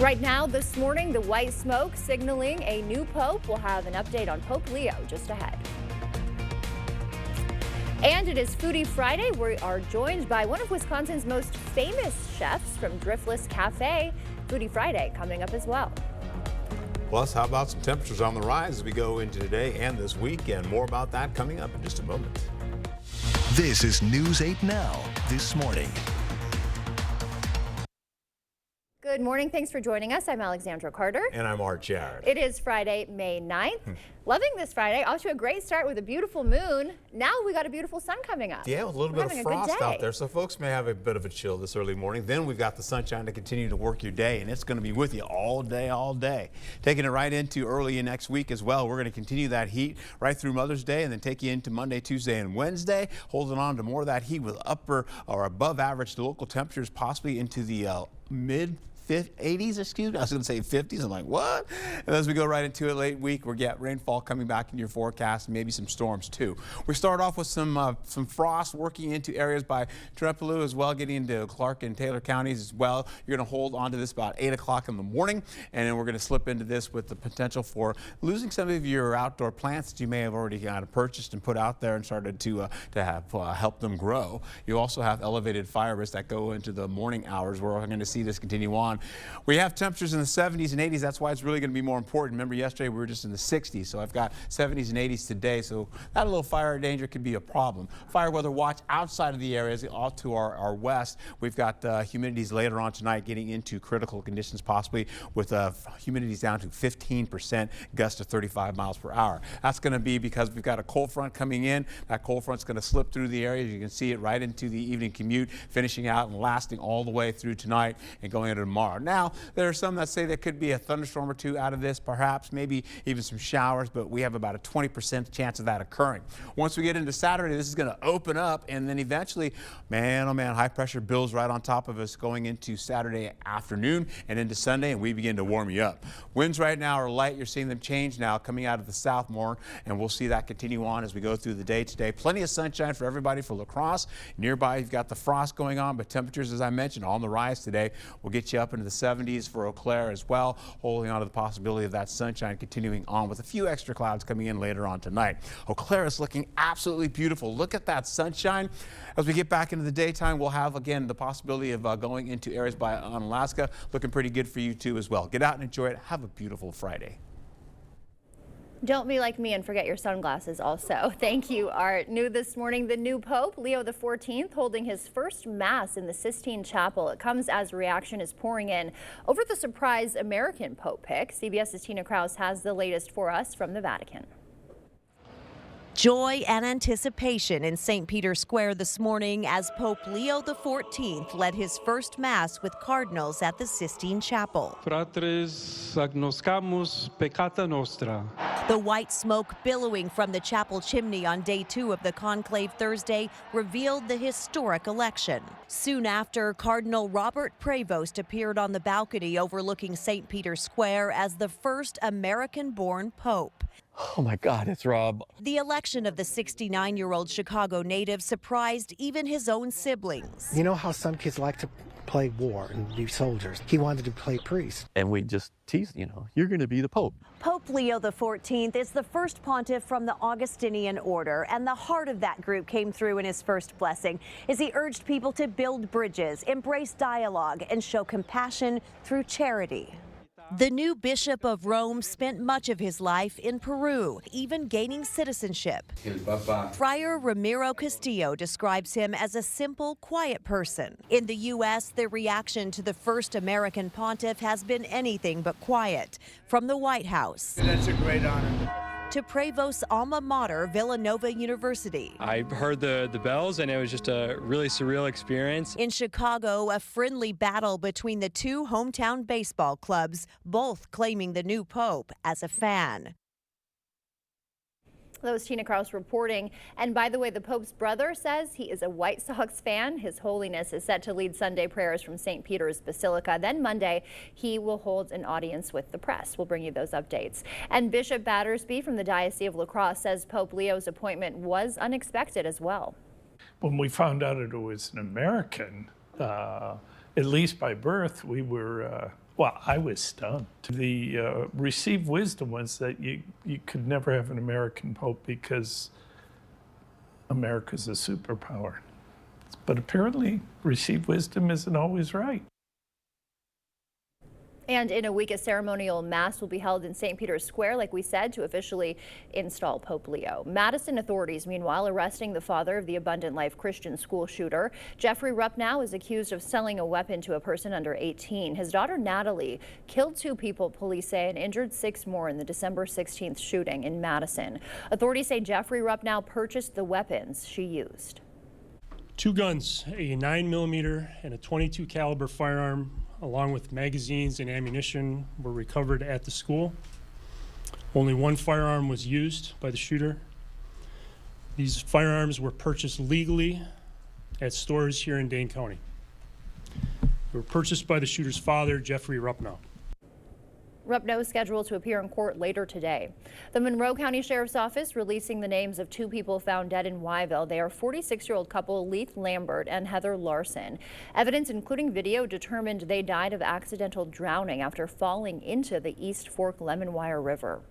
Right now, this morning, the white smoke signaling a new pope. We'll have an update on Pope Leo just ahead. And it is Foodie Friday. We are joined by one of Wisconsin's most famous chefs from Driftless Cafe. Foodie Friday coming up as well. Plus, how about some temperatures on the rise as we go into today and this weekend? More about that coming up in just a moment. This is News 8 Now, this morning. Good morning. Thanks for joining us. I'm Alexandra Carter. And I'm Art Jarrett. It is Friday, May 9th. Loving this Friday. Off to a great start with a beautiful moon. Now we got a beautiful sun coming up. Yeah, with a little bit of frost out there, so folks may have a bit of a chill this early morning. Then we've got the sunshine to continue to work your day, and it's going to be with you all day, all day. Taking it right into early next week as well. We're going to continue that heat right through Mother's Day and then take you into Monday, Tuesday, and Wednesday, holding on to more of that heat with upper or above average local temperatures, possibly into the mid 80s, excuse me. I was going to say 50s. I'm like, what? And as we go right into it late week, we'll get rainfall coming back in your forecast and maybe some storms too. We start off with some frost working into areas by Trempealeau as well, getting into Clark and Taylor counties as well. You're going to hold on to this about 8 o'clock in the morning, and then we're going to slip into this with the potential for losing some of your outdoor plants that you may have already kind of purchased and put out there and started to have help them grow. You also have elevated fire risks that go into the morning hours. We're going to see this continue on. We have temperatures in the 70s and 80s. That's why it's really going to be more important. Remember, yesterday we were just in the 60s, so I've got 70s and 80s today. So that little fire danger could be a problem. Fire weather watch outside of the areas off to our west. We've got humidities later on tonight getting into critical conditions, possibly with humidities down to 15%, gusts to 35 miles per hour. That's going to be because we've got a cold front coming in. That cold front's going to slip through the area. You can see it right into the evening commute, finishing out and lasting all the way through tonight and going into tomorrow. Now, there are some that say there could be a thunderstorm or two out of this, perhaps, maybe even some showers, but we have about a 20% chance of that occurring. Once we get into Saturday, this is going to open up, and then eventually, man, oh man, high pressure builds right on top of us going into Saturday afternoon and into Sunday, and we begin to warm you up. Winds right now are light. You're seeing them change now coming out of the south more, and we'll see that continue on as we go through the day today. Plenty of sunshine for everybody for La Crosse. Nearby, you've got the frost going on, but temperatures, as I mentioned, on the rise today. Will get you up into the 70s for Eau Claire as well, holding on to the possibility of that sunshine continuing on with a few extra clouds coming in later on tonight. Eau Claire is looking absolutely beautiful. Look at that sunshine. As we get back into the daytime, we'll have again the possibility of going into areas by Alaska. Looking pretty good for you too as well. Get out and enjoy it. Have a beautiful Friday. Don't be like me and forget your sunglasses also. Thank you, Art. New this morning, the new Pope, Leo XIV, holding his first Mass in the Sistine Chapel. It comes as reaction is pouring in over the surprise American Pope pick. CBS's Tina Kraus has the latest for us from the Vatican. Joy and anticipation in St. Peter's Square this morning as Pope Leo XIV led his first Mass with cardinals at the Sistine Chapel. Fratres agnoscamus peccata nostra. The white smoke billowing from the chapel chimney on day 2 of the conclave Thursday revealed the historic election. Soon after, Cardinal Robert Prevost appeared on the balcony overlooking St. Peter's Square as the first American-born pope. Oh my God, it's Rob. The election of the 69-year-old Chicago native surprised even his own siblings. You know how some kids like to play war and be soldiers? He wanted to play priest. And we just teased, you're going to be the Pope. Pope Leo XIV is the first pontiff from the Augustinian order, and the heart of that group came through in his first blessing as he urged people to build bridges, embrace dialogue, and show compassion through charity. The new Bishop of Rome spent much of his life in Peru, even gaining citizenship. Friar Ramiro Castillo describes him as a simple, quiet person. In the U.S., the reaction to the first American pontiff has been anything but quiet. From the White House. That's a great honor. To Prevost's alma mater, Villanova University. I heard the bells, and it was just a really surreal experience. In Chicago, a friendly battle between the two hometown baseball clubs, both claiming the new pope as a fan. That was Tina Kraus reporting. And by the way, the Pope's brother says he is a White Sox fan. His Holiness is set to lead Sunday prayers from St. Peter's Basilica. Then Monday, he will hold an audience with the press. We'll bring you those updates. And Bishop Battersby from the Diocese of La Crosse says Pope Leo's appointment was unexpected as well. When we found out it was an American, at least by birth, we were Well, I was stunned. The received wisdom was that you could never have an American pope because America's a superpower. But apparently, received wisdom isn't always right. And in a week, a ceremonial mass will be held in St. Peter's Square, like we said, to officially install Pope Leo. Madison authorities, meanwhile, arresting the father of the Abundant Life Christian school shooter. Jeffrey Rupp now is accused of selling a weapon to a person under 18. His daughter, Natalie, killed 2 people, police say, and injured 6 more in the December 16th shooting in Madison. Authorities say Jeffrey Rupp now purchased the weapons she used. 2 guns, a 9mm and a .22 caliber firearm, along with magazines and ammunition, were recovered at the school. Only 1 firearm was used by the shooter. These firearms were purchased legally at stores here in Dane County. They were purchased by the shooter's father, Jeffrey Ruppnow. Ruppnow is scheduled to appear in court later today. The Monroe County Sheriff's Office releasing the names of 2 people found dead in Wyville. They are 46-year-old couple Leith Lambert and Heather Larson. Evidence, including video, determined they died of accidental drowning after falling into the East Fork Lemonwire River.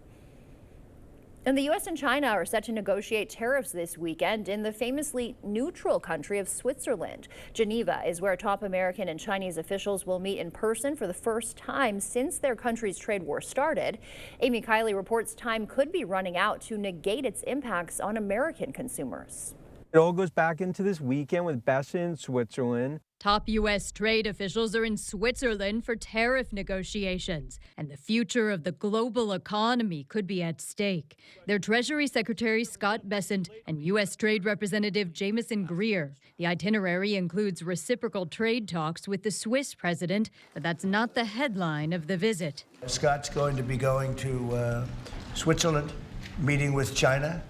And the U.S. and China are set to negotiate tariffs this weekend in the famously neutral country of Switzerland. Geneva is where top American and Chinese officials will meet in person for the first time since their country's trade war started. Amy Kiley reports time could be running out to negate its impacts on American consumers. It all goes back into this weekend with Bessa in Switzerland. Top U.S. trade officials are in Switzerland for tariff negotiations, and the future of the global economy could be at stake. Their Treasury Secretary Scott Bessent and U.S. Trade Representative Jameson Greer. The itinerary includes reciprocal trade talks with the Swiss president, but that's not the headline of the visit. Scott's going to be going to Switzerland, meeting with China,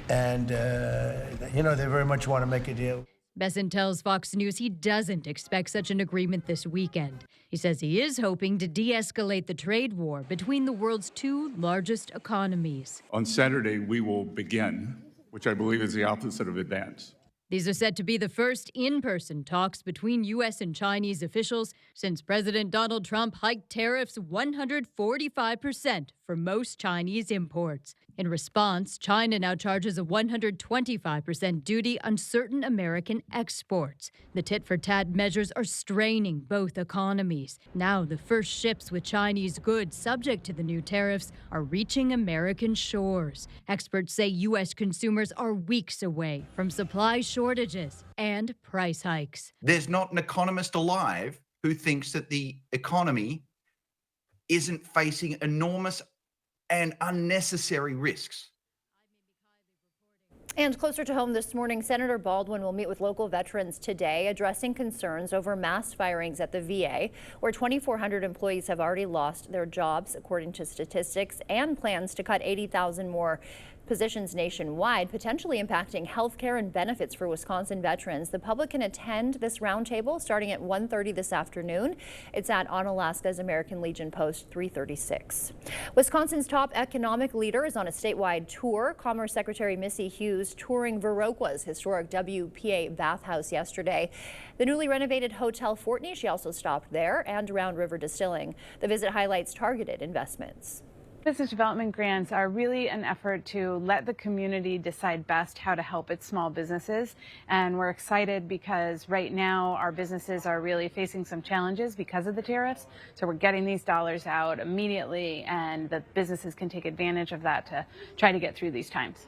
and, they very much want to make a deal. Bessent tells Fox News he doesn't expect such an agreement this weekend. He says he is hoping to de-escalate the trade war between the world's 2 largest economies. On Saturday, we will begin, which I believe is the opposite of advance. These are set to be the first in-person talks between U.S. and Chinese officials since President Donald Trump hiked tariffs 145% for most Chinese imports. In response, China now charges a 125% duty on certain American exports. The tit-for-tat measures are straining both economies. Now, the first ships with Chinese goods subject to the new tariffs are reaching American shores. Experts say U.S. consumers are weeks away from supply shortages and price hikes. There's not an economist alive who thinks that the economy isn't facing enormous and unnecessary risks. And closer to home this morning, Senator Baldwin will meet with local veterans today, addressing concerns over mass firings at the VA, where 2,400 employees have already lost their jobs, according to statistics, and plans to cut 80,000 more positions nationwide, potentially impacting health care and benefits for Wisconsin veterans. The public can attend this roundtable starting at 1:30 this afternoon. It's at Onalaska's American Legion Post 336. Wisconsin's top economic leader is on a statewide tour. Commerce Secretary Missy Hughes touring Viroqua's historic WPA bathhouse yesterday. The newly renovated Hotel Fortney, she also stopped there, and Round River Distilling. The visit highlights targeted investments. Business development grants are really an effort to let the community decide best how to help its small businesses. And we're excited because right now our businesses are really facing some challenges because of the tariffs. So we're getting these dollars out immediately, and the businesses can take advantage of that to try to get through these times.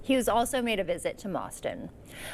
Hughes also made a visit to Mauston.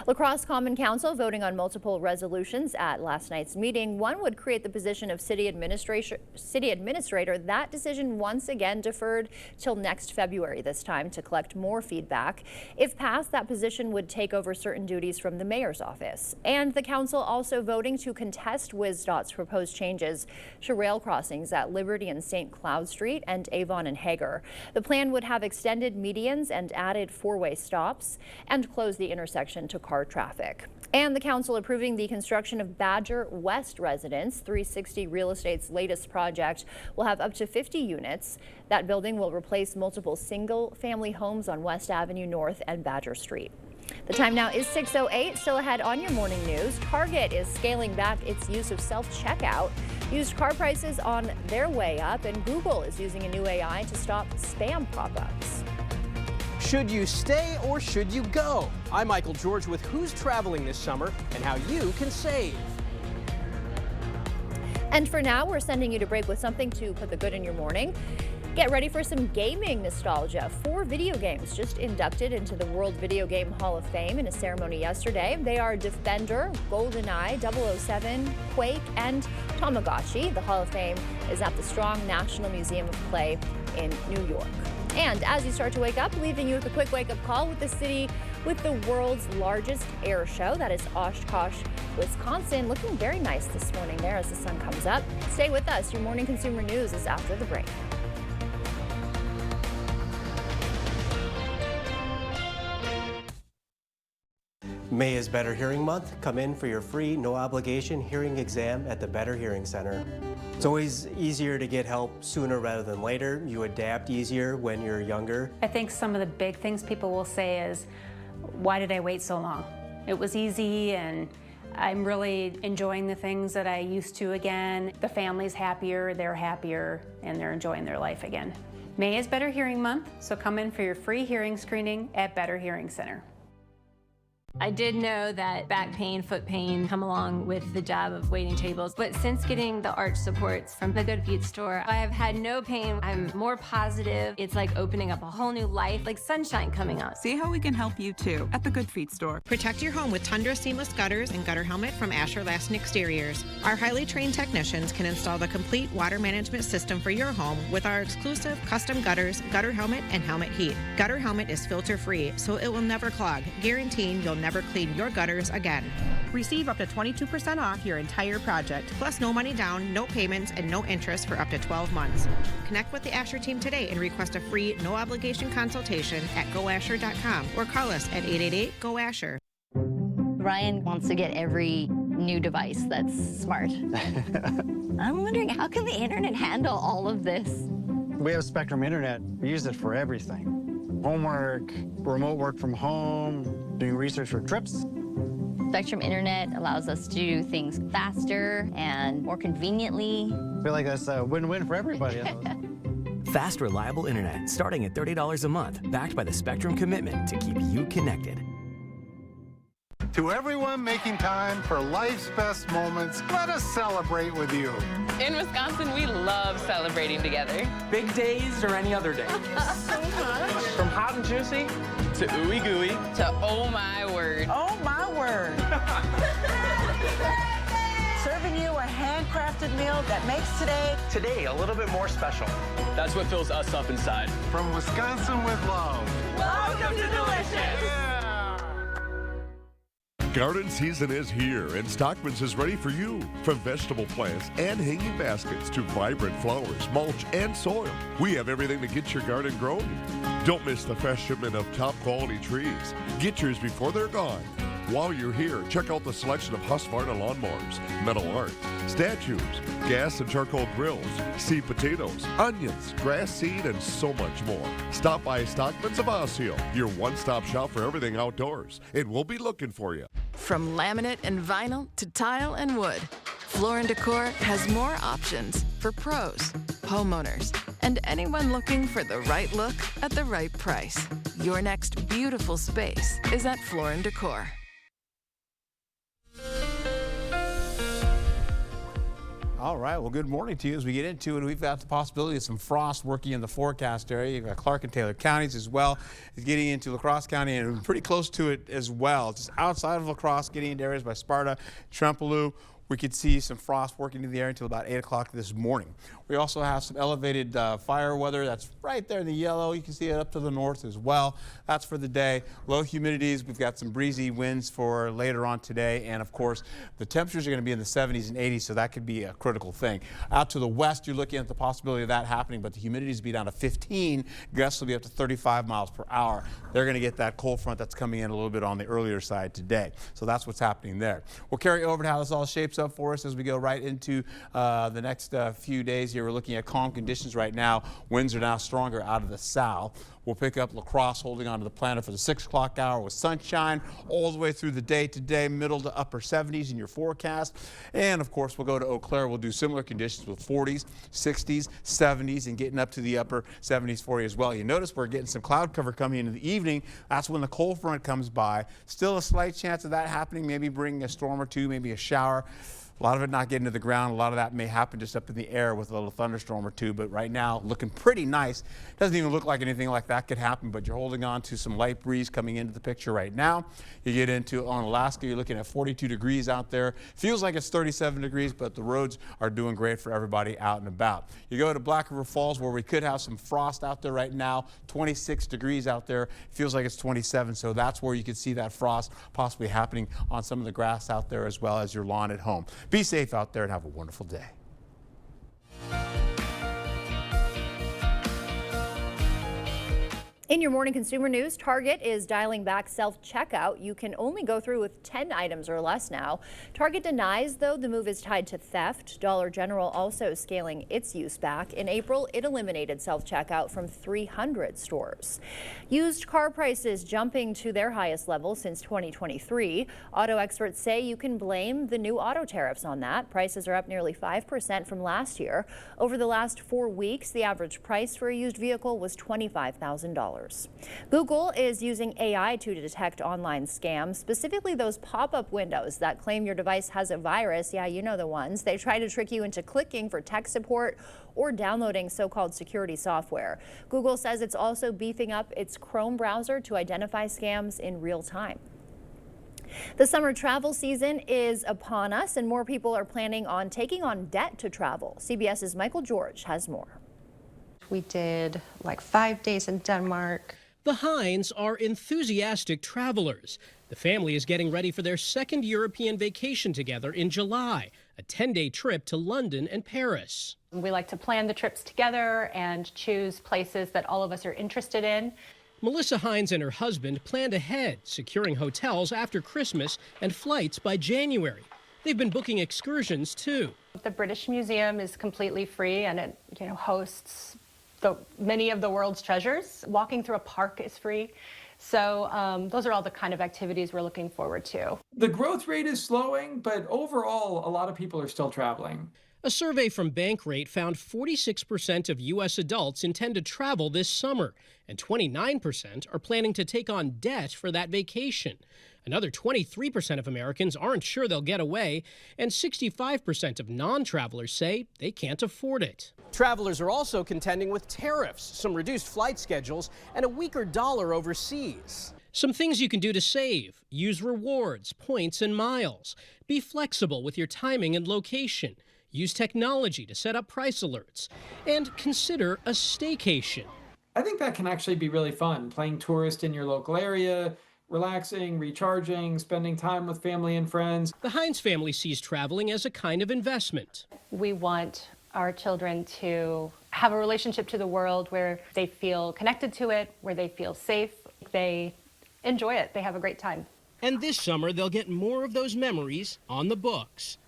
La Crosse Common Council voting on multiple resolutions at last night's meeting. One would create the position of city administrator. That decision once again deferred till next February this time to collect more feedback. If passed, that position would take over certain duties from the mayor's office. And the council also voting to contest WisDOT's proposed changes to rail crossings at Liberty and St. Cloud Street and Avon and Hager. The plan would have extended medians and added 4-way stops and close the intersection to car traffic. And the council approving the construction of Badger West Residence. 360 Real Estate's latest project will have up to 50 units. That building will replace multiple single-family homes on West Avenue North and Badger Street. The time now is 6:08. Still ahead on your morning news. Target is scaling back its use of self-checkout. Used car prices on their way up, and Google is using a new AI to stop spam pop-ups. Should you stay or should you go? I'm Michael George with who's traveling this summer and how you can save. And for now, we're sending you to break with something to put the good in your morning. Get ready for some gaming nostalgia. 4 video games just inducted into the World Video Game Hall of Fame in a ceremony yesterday. They are Defender, GoldenEye, 007, Quake, and Tamagotchi. The Hall of Fame is at the Strong National Museum of Play in New York. And as you start to wake up, leaving you with a quick wake-up call with the city with the world's largest air show. That is Oshkosh, Wisconsin. Looking very nice this morning there as the sun comes up. Stay with us. Your morning consumer news is after the break. May is Better Hearing Month. Come in for your free, no obligation hearing exam at the Better Hearing Center. It's always easier to get help sooner rather than later. You adapt easier when you're younger. I think some of the big things people will say is, why did I wait so long? It was easy and I'm really enjoying the things that I used to again. The family's happier, and they're enjoying their life again. May is Better Hearing Month, so come in for your free hearing screening at Better Hearing Center. I did know that back pain, foot pain come along with the job of waiting tables, but since getting the arch supports from the Good Feet store, I have had no pain. I'm more positive. It's like opening up a whole new life, like sunshine coming out. See how we can help you too at the Good Feet store. Protect your home with Tundra seamless gutters and gutter helmet from Asher Lasting Exteriors. Our highly trained technicians can install the complete water management system for your home with our exclusive custom gutters, gutter helmet, and helmet heat. Gutter helmet is filter free, so it will never clog, guaranteeing you'll never clean your gutters again. Receive up to 22% off your entire project, plus no money down, no payments, and no interest for up to 12 months. Connect with the Asher team today and request a free, no obligation consultation at goasher.com or call us at 888-GO-ASHER. Ryan wants to get every new device that's smart. I'm wondering, how can the internet handle all of this? We have Spectrum Internet. We use it for everything. Homework, remote work from home, doing research for trips. Spectrum Internet allows us to do things faster and more conveniently. I feel like that's a win-win for everybody. Fast, reliable internet starting at $30 a month, backed by the Spectrum commitment to keep you connected. To everyone making time for life's best moments, let us celebrate with you. In Wisconsin, we love celebrating together. Big days or any other day. So much. From hot and juicy to ooey gooey to oh my word. Oh my word. Serving you a handcrafted meal that makes today a little bit more special. That's what fills us up inside. From Wisconsin with love. Welcome to Delicious. Garden season is here, and Stockman's is ready for you. From vegetable plants and hanging baskets to vibrant flowers, mulch, and soil, we have everything to get your garden growing. Don't miss the fresh shipment of top-quality trees. Get yours before they're gone. While you're here, check out the selection of Husqvarna lawnmowers, metal art, statues, gas and charcoal grills, seed potatoes, onions, grass seed, and so much more. Stop by Stockman's of Osseo, your one-stop shop for everything outdoors, and we'll be looking for you. From laminate and vinyl to tile and wood, Floor & Decor has more options for pros, homeowners, and anyone looking for the right look at the right price. Your next beautiful space is at Floor & Decor. All right, well, good morning to you as we get into it. We've got the possibility of some frost working in the forecast area. You've got Clark and Taylor counties as well. It's getting into La Crosse County and pretty close to it as well. Just outside of La Crosse, getting into areas by Sparta, Trempealeau. We could see some frost working in the area until about 8 o'clock this morning. We also have some elevated fire weather. That's right there in the yellow. You can see it up to the north as well. That's for the day. Low humidities. We've got some breezy winds for later on today. And, of course, the temperatures are going to be in the 70s and 80s, so that could be a critical thing. Out to the west, you're looking at the possibility of that happening, but the humidities will be down to 15. Gusts will be up to 35 miles per hour. They're going to get that cold front that's coming in a little bit on the earlier side today. So that's what's happening there. We'll carry over to how this all shapes up for us as we go right into the next few days here. We're looking at calm conditions right now. Winds are now stronger out of the south. We'll pick up La Crosse holding on to the planet for the 6 o'clock hour with sunshine all the way through the day today, middle to upper 70s in your forecast. And of course, we'll go to Eau Claire. We'll do similar conditions with 40s, 60s, 70s, and getting up to the upper 70s for you as well. You notice we're getting some cloud cover coming into the evening. That's when the cold front comes by. Still a slight chance of that happening, maybe bringing a storm or two, maybe a shower. A lot of it not getting to the ground. A lot of that may happen just up in the air with a little thunderstorm or two. But right now, looking pretty nice. Doesn't even look like anything like that could happen, but you're holding on to some light breeze coming into the picture right now. You get into on Alaska, you're looking at 42 degrees out there. Feels like it's 37 degrees, but the roads are doing great for everybody out and about. You go to Black River Falls, where we could have some frost out there right now. 26 degrees out there. Feels like it's 27, so that's where you could see that frost possibly happening on some of the grass out there as well as your lawn at home. Be safe out there and have a wonderful day. In your morning consumer news, Target is dialing back self-checkout. You can only go through with 10 items or less now. Target denies, though, the move is tied to theft. Dollar General also scaling its use back. In April, it eliminated self-checkout from 300 stores. Used car prices jumping to their highest level since 2023. Auto experts say you can blame the new auto tariffs on that. Prices are up nearly 5% from last year. Over the last 4 weeks, the average price for a used vehicle was $25,000. Google is using AI to detect online scams, specifically those pop-up windows that claim your device has a virus. Yeah, you know the ones. They try to trick you into clicking for tech support or downloading so-called security software. Google says it's also beefing up its Chrome browser to identify scams in real time. The summer travel season is upon us, and more people are planning on taking on debt to travel. CBS's Michael George has more. We did like 5 days in Denmark. The Hines are enthusiastic travelers. The family is getting ready for their second European vacation together in July, a 10-day trip to London and Paris. We like to plan the trips together and choose places that all of us are interested in. Melissa Hines and her husband planned ahead, securing hotels after Christmas and flights by January. They've been booking excursions too. The British Museum is completely free, and it hosts many of the world's treasures. Walking through a park is free. So those are all the kind of activities we're looking forward to. The growth rate is slowing, but overall, a lot of people are still traveling. A survey from Bankrate found 46% of U.S. adults intend to travel this summer, and 29% are planning to take on debt for that vacation. Another 23% of Americans aren't sure they'll get away, and 65% of non-travelers say they can't afford it. Travelers are also contending with tariffs, some reduced flight schedules, and a weaker dollar overseas. Some things you can do to save: use rewards, points, and miles. Be flexible with your timing and location. Use technology to set up price alerts. And consider a staycation. I think that can actually be really fun, playing tourist in your local area, relaxing, recharging, spending time with family and friends. The Hines family sees traveling as a kind of investment. We want our children to have a relationship to the world where they feel connected to it, where they feel safe, they enjoy it, they have a great time. And this summer, they'll get more of those memories on the books.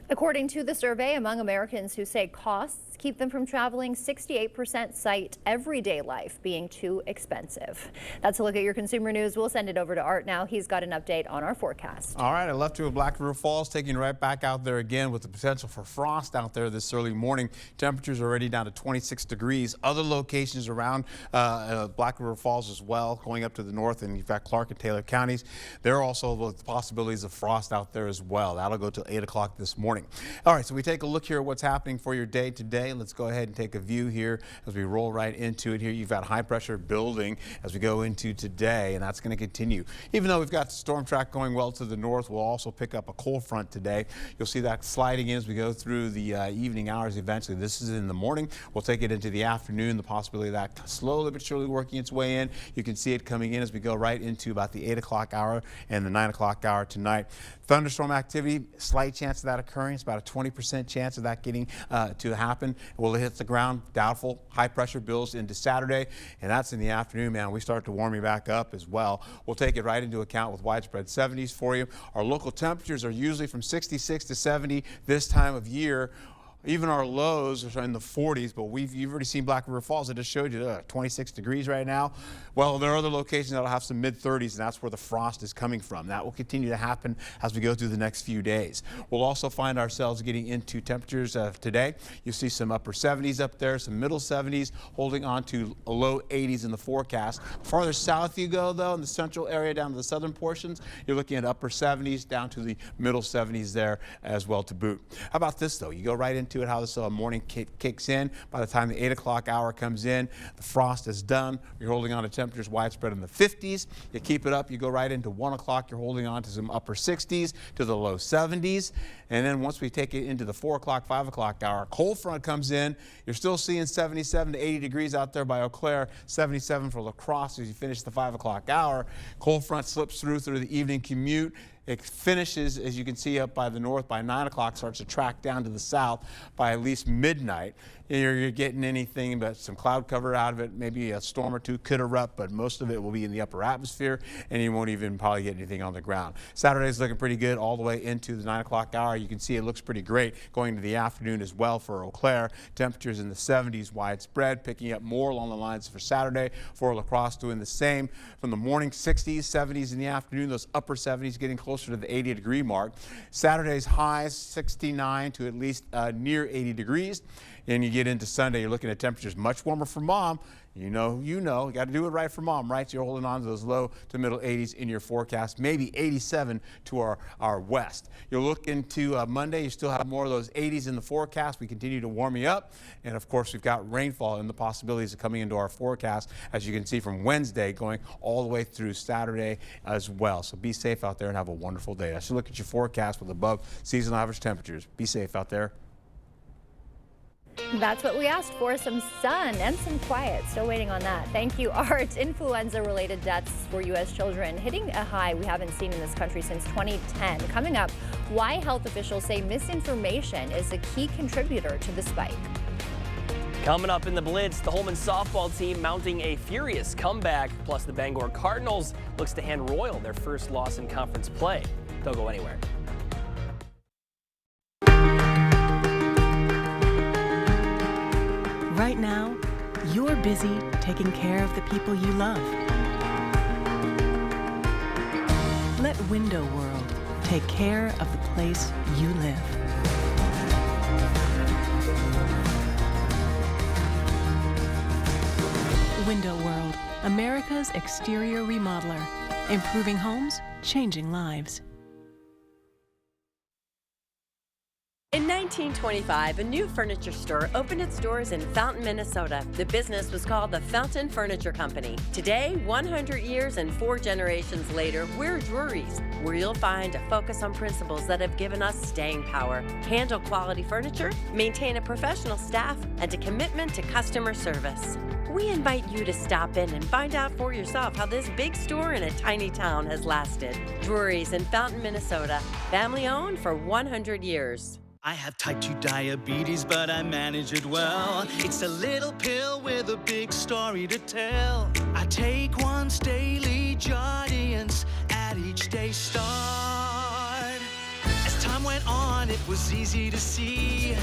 According to the survey, among Americans who say costs keep them from traveling, 68% cite everyday life being too expensive. That's a look at your consumer news. We'll send it over to Art now. He's got an update on our forecast. All right, I left you with Black River Falls, taking you right back out there again with the potential for frost out there this early morning. Temperatures already down to 26 degrees. Other locations around Black River Falls as well, going up to the north, and you've got Clark and Taylor counties. There are also the possibilities of frost out there as well. That'll go till 8 o'clock this morning. All right, so we take a look here at what's happening for your day today. Let's go ahead and take a view here as we roll right into it here. You've got high pressure building as we go into today, and that's going to continue. Even though we've got storm track going well to the north, we'll also pick up a cold front today. You'll see that sliding in as we go through the evening hours eventually. This is in the morning. We'll take it into the afternoon. The possibility of that slowly but surely working its way in. You can see it coming in as we go right into about the 8 o'clock hour and the 9 o'clock hour tonight. Thunderstorm activity, slight chance of that occurring. It's about a 20% chance of that getting to happen. Will it hit the ground? Doubtful. High pressure builds into Saturday, and that's in the afternoon, man. We start to warm you back up as well. We'll take it right into account with widespread 70s for you. Our local temperatures are usually from 66 to 70 this time of year. Even our lows are in the 40s, but you've already seen Black River Falls. I just showed you 26 degrees right now. Well, there are other locations that will have some mid-30s, and that's where the frost is coming from. That will continue to happen as we go through the next few days. We'll also find ourselves getting into temperatures today. You'll see some upper 70s up there, some middle 70s, holding on to low 80s in the forecast. Farther south you go, though, in the central area down to the southern portions, you're looking at upper 70s down to the middle 70s there as well to boot. How about this, though? You go right into it, how this morning kicks in. By the time the 8 o'clock hour comes in, the frost is done. You're holding on to temperatures widespread in the 50s. You keep it up, you go right into 1 o'clock, you're holding on to some upper 60s to the low 70s. And then once we take it into the 4 o'clock, 5 o'clock hour, cold front comes in. You're still seeing 77 to 80 degrees out there by Eau Claire, 77 for La Crosse as you finish the 5 o'clock hour. Cold front slips through the evening commute. It finishes, as you can see, up by the north by 9 o'clock, starts to track down to the south by at least midnight. You're getting anything but some cloud cover out of it. Maybe a storm or two could erupt, but most of it will be in the upper atmosphere, and you won't even probably get anything on the ground. Saturday's looking pretty good all the way into the 9 o'clock hour. You can see it looks pretty great going to the afternoon as well for Eau Claire. Temperatures in the 70s widespread, picking up more along the lines for Saturday. For La Crosse doing the same. From the morning 60s, 70s in the afternoon, those upper 70s getting closer to the 80-degree mark. Saturday's highs 69 to at least near 80 degrees. And you get into Sunday, you're looking at temperatures much warmer for Mom. You got to do it right for Mom, right? So you're holding on to those low to middle 80s in your forecast, maybe 87 to our west. You'll look into Monday, you still have more of those 80s in the forecast. We continue to warm you up. And of course, we've got rainfall and the possibilities of coming into our forecast, as you can see from Wednesday going all the way through Saturday as well. So be safe out there and have a wonderful day. Let's look at your forecast with above seasonal average temperatures. Be safe out there. That's what we asked for, some sun and some quiet. Still waiting on that. Thank you, Art. Influenza-related deaths for U.S. children hitting a high we haven't seen in this country since 2010. Coming up, why health officials say misinformation is a key contributor to the spike. Coming up in the Blitz, the Holman softball team mounting a furious comeback. Plus, the Bangor Cardinals looks to hand Royal their first loss in conference play. Don't go anywhere. Right now, you're busy taking care of the people you love. Let Window World take care of the place you live. Window World, America's exterior remodeler. Improving homes, changing lives. In 1925, a new furniture store opened its doors in Fountain, Minnesota. The business was called the Fountain Furniture Company. Today, 100 years and 4 generations later, we're Drury's, where you'll find a focus on principles that have given us staying power. Handle quality furniture, maintain a professional staff, and a commitment to customer service. We invite you to stop in and find out for yourself how this big store in a tiny town has lasted. Drury's in Fountain, Minnesota, family owned for 100 years. I have type 2 diabetes, but I manage it well. It's a little pill with a big story to tell. I take once daily, Jardiance, at each day start. As time went on, it was easy to see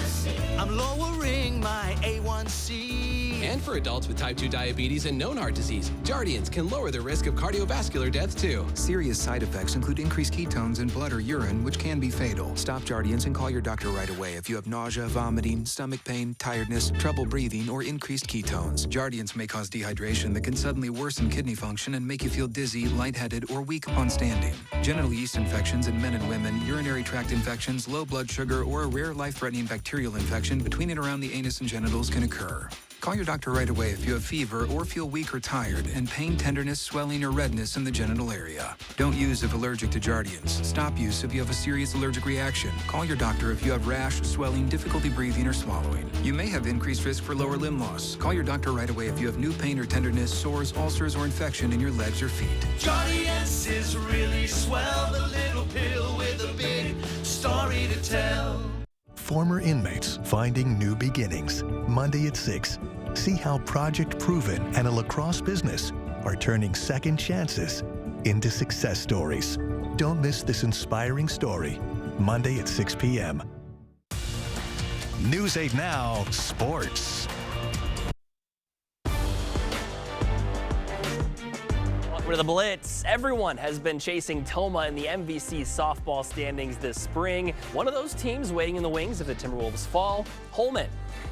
I'm lowering my A1C. And for adults with type 2 diabetes and known heart disease, Jardiance can lower the risk of cardiovascular death too. Serious side effects include increased ketones in blood or urine, which can be fatal. Stop Jardiance and call your doctor right away if you have nausea, vomiting, stomach pain, tiredness, trouble breathing, or increased ketones. Jardiance may cause dehydration that can suddenly worsen kidney function and make you feel dizzy, lightheaded, or weak upon standing. Genital yeast infections in men and women, urinary tract infections, low blood sugar, or a rare life-threatening bacterial infection between and around the anus and genitals can occur. Call your doctor right away if you have fever or feel weak or tired and pain, tenderness, swelling, or redness in the genital area. Don't use if allergic to Jardiance. Stop use if you have a serious allergic reaction. Call your doctor if you have rash, swelling, difficulty breathing, or swallowing. You may have increased risk for lower limb loss. Call your doctor right away if you have new pain or tenderness, sores, ulcers, or infection in your legs or feet. Jardiance is really swell, the little pill with a big story to tell. Former inmates finding new beginnings. Monday at 6. See how Project Proven and a La Crosse business are turning second chances into success stories. Don't miss this inspiring story. Monday at 6 p.m. News 8 Now Sports. Welcome to the Blitz. Everyone has been chasing Toma in the MVC softball standings this spring. One of those teams waiting in the wings if the Timberwolves fall, Holmen.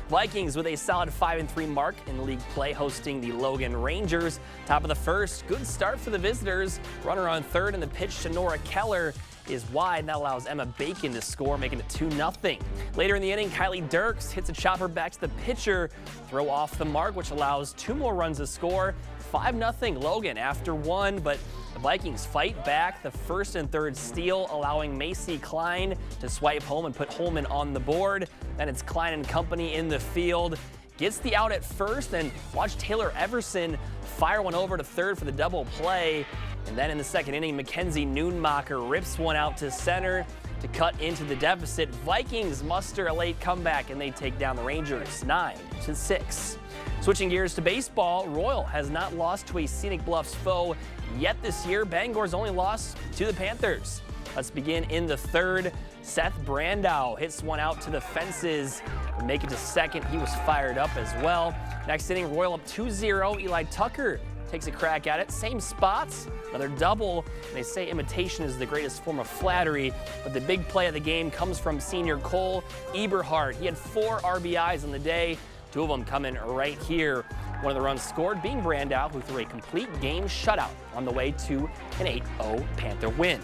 Vikings with a solid 5-3 mark in league play, hosting the Logan Rangers. Top of the first, good start for the visitors. Runner on third, and the pitch to Nora Keller is wide, and that allows Emma Bacon to score, making it 2-0. Later in the inning, Kylie Dirks hits a chopper back to the pitcher, throw off the mark, which allows 2 more runs to score. 5-0 Logan after 1, but the Vikings fight back. The first and third steal, allowing Macy Klein to swipe home and put Holmen on the board. Then it's Klein and company in the field. Gets the out at first, and watch Taylor Everson fire one over to third for the double play. And then in the second inning, Mackenzie Noonmacher rips one out to center to cut into the deficit. Vikings muster a late comeback, and they take down the Rangers 9-6. Switching gears to baseball, Royal has not lost to a Scenic Bluffs foe yet this year. Bangor's only lost to the Panthers. Let's begin in the third. Seth Brandow hits one out to the fences and make it to second. He was fired up as well. Next inning, Royal up 2-0. Eli Tucker takes a crack at it. Same spots, another double. They say imitation is the greatest form of flattery, but the big play of the game comes from senior Cole Eberhardt. He had 4 RBIs on the day. 2 of them coming right here. One of the runs scored being Brandow, who threw a complete game shutout on the way to an 8-0 Panther win.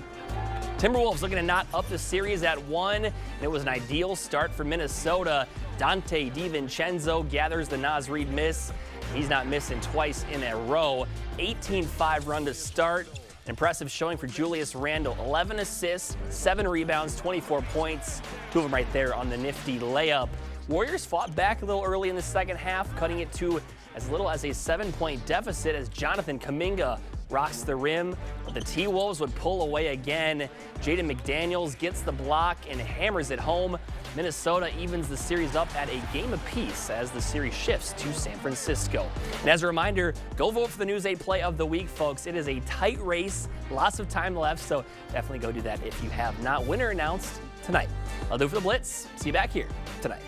Timberwolves looking to knot up the series at 1, and it was an ideal start for Minnesota. Dante DiVincenzo gathers the Naz Reid miss. He's not missing twice in a row. 18-5 run to start. An impressive showing for Julius Randle. 11 assists, 7 rebounds, 24 points. 2 of them right there on the nifty layup. Warriors fought back a little early in the second half, cutting it to as little as a 7-point deficit as Jonathan Kuminga rocks the rim, but the T-Wolves would pull away again. Jaden McDaniels gets the block and hammers it home. Minnesota evens the series up at a game apiece as the series shifts to San Francisco. And as a reminder, go vote for the News 8 Play of the Week, folks. It is a tight race, lots of time left, so definitely go do that if you have not. Winner announced tonight. I'll do it for the Blitz. See you back here tonight.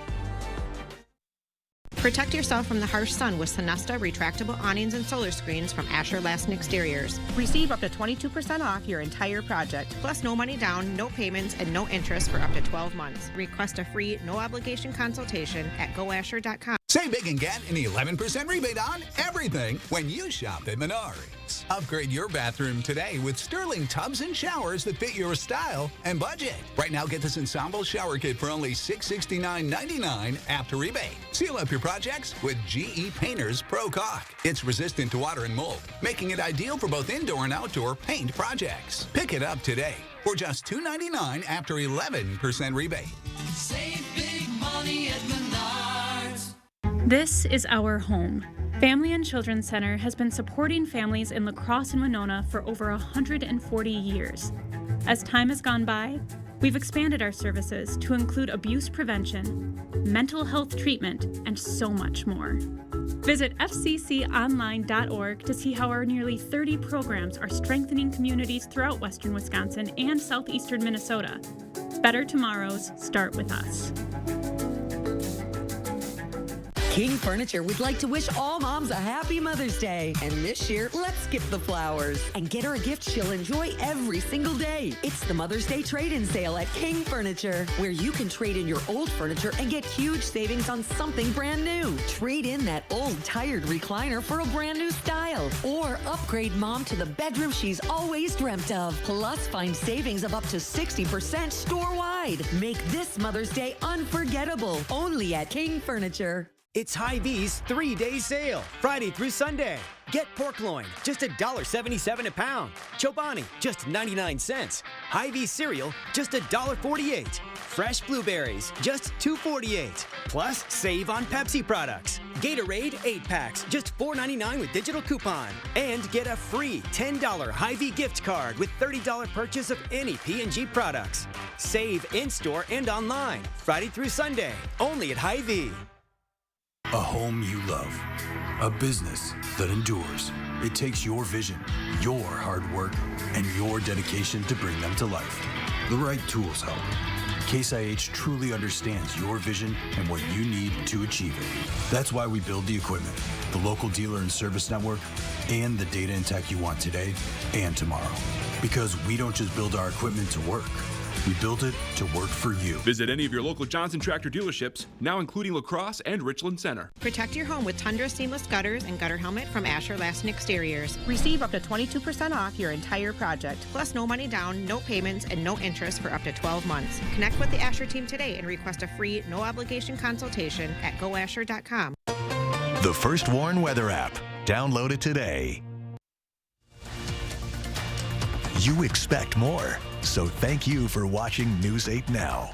Protect yourself from the harsh sun with Sonesta retractable awnings and solar screens from Asher Lassen Exteriors. Receive up to 22% off your entire project, plus no money down, no payments, and no interest for up to 12 months. Request a free, no-obligation consultation at goasher.com. Save big and get an 11% rebate on everything when you shop at Menards. Upgrade your bathroom today with Sterling tubs and showers that fit your style and budget. Right now, get this ensemble shower kit for only $669.99 after rebate. Seal up your projects with GE Painters Pro Caulk. It's resistant to water and mold, making it ideal for both indoor and outdoor paint projects. Pick it up today for just $299 after 11% rebate. Save big money at Menards. This is our home. Family and Children's Center has been supporting families in La Crosse and Winona for over 140 years. As time has gone by, we've expanded our services to include abuse prevention, mental health treatment, and so much more. Visit fcconline.org to see how our nearly 30 programs are strengthening communities throughout western Wisconsin and southeastern Minnesota. Better tomorrows start with us. King Furniture would like to wish all moms a happy Mother's Day. And this year, let's skip the flowers and get her a gift she'll enjoy every single day. It's the Mother's Day trade-in sale at King Furniture, where you can trade in your old furniture and get huge savings on something brand new. Trade in that old tired recliner for a brand new style, or upgrade mom to the bedroom she's always dreamt of. Plus, find savings of up to 60% store-wide. Make this Mother's Day unforgettable, only at King Furniture. It's Hy-Vee's 3-day sale, Friday through Sunday. Get pork loin, just $1.77 a pound. Chobani, just 99 cents. Hy-Vee cereal, just $1.48. Fresh blueberries, just $2.48. Plus, save on Pepsi products. Gatorade 8-packs, just $4.99 with digital coupon. And get a free $10 Hy-Vee gift card with $30 purchase of any P&G products. Save in-store and online, Friday through Sunday, only at Hy-Vee. A home you love. A business that endures. It takes your vision, your hard work, and your dedication to bring them to life. The right tools help. Case IH truly understands your vision and what you need to achieve it. That's why we build the equipment, the local dealer and service network, and the data and tech you want today and tomorrow. Because we don't just build our equipment to work. We build it to work for you. Visit any of your local Johnson Tractor dealerships, now including La Crosse and Richland Center. Protect your home with Tundra seamless gutters and gutter helmet from Asher Lasting Exteriors. Receive up to 22% off your entire project, plus no money down, no payments, and no interest for up to 12 months. Connect with the Asher team today and request a free, no-obligation consultation at goasher.com. The First Warn Weather app. Download it today. You expect more, so thank you for watching News 8 Now.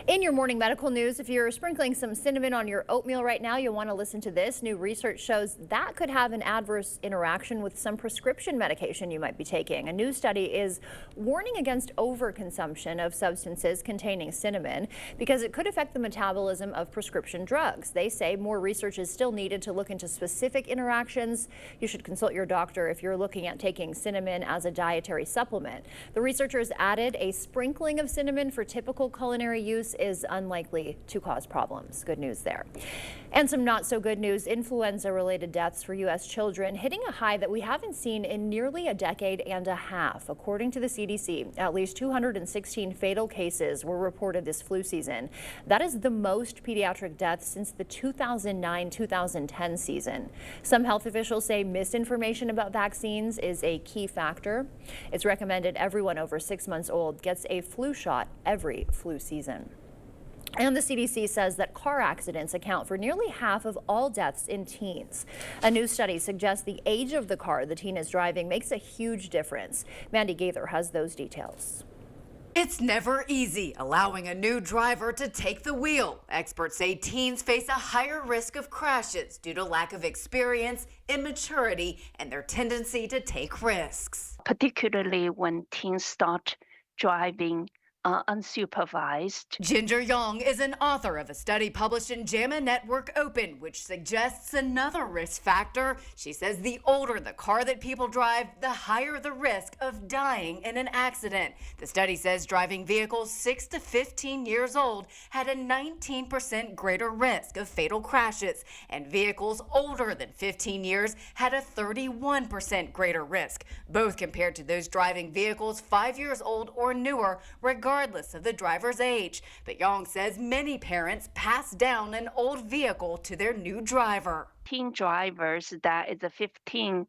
In your morning medical news, if you're sprinkling some cinnamon on your oatmeal right now, you'll want to listen to this. New research shows that could have an adverse interaction with some prescription medication you might be taking. A new study is warning against overconsumption of substances containing cinnamon because it could affect the metabolism of prescription drugs. They say more research is still needed to look into specific interactions. You should consult your doctor if you're looking at taking cinnamon as a dietary supplement. The researchers added a sprinkling of cinnamon for typical culinary use is unlikely to cause problems. Good news there. And some not so good news, influenza-related deaths for U.S. children hitting a high that we haven't seen in nearly a decade and a half. According to the CDC, at least 216 fatal cases were reported this flu season. That is the most pediatric deaths since the 2009-2010 season. Some health officials say misinformation about vaccines is a key factor. It's recommended everyone over 6 months old gets a flu shot every flu season. And the CDC says that car accidents account for nearly half of all deaths in teens. A new study suggests the age of the car the teen is driving makes a huge difference. Mandy Gaither has those details. It's never easy allowing a new driver to take the wheel. Experts say teens face a higher risk of crashes due to lack of experience, immaturity, and their tendency to take risks. Particularly when teens start driving unsupervised. Ginger Young is an author of a study published in JAMA Network Open, which suggests another risk factor. She says the older the car that people drive, the higher the risk of dying in an accident. The study says driving vehicles 6 to 15 years old had a 19% greater risk of fatal crashes, and vehicles older than 15 years had a 31% greater risk, both compared to those driving vehicles 5 years old or newer, regardless of the driver's age. But Young says many parents pass down an old vehicle to their new driver. Teen drivers that is 15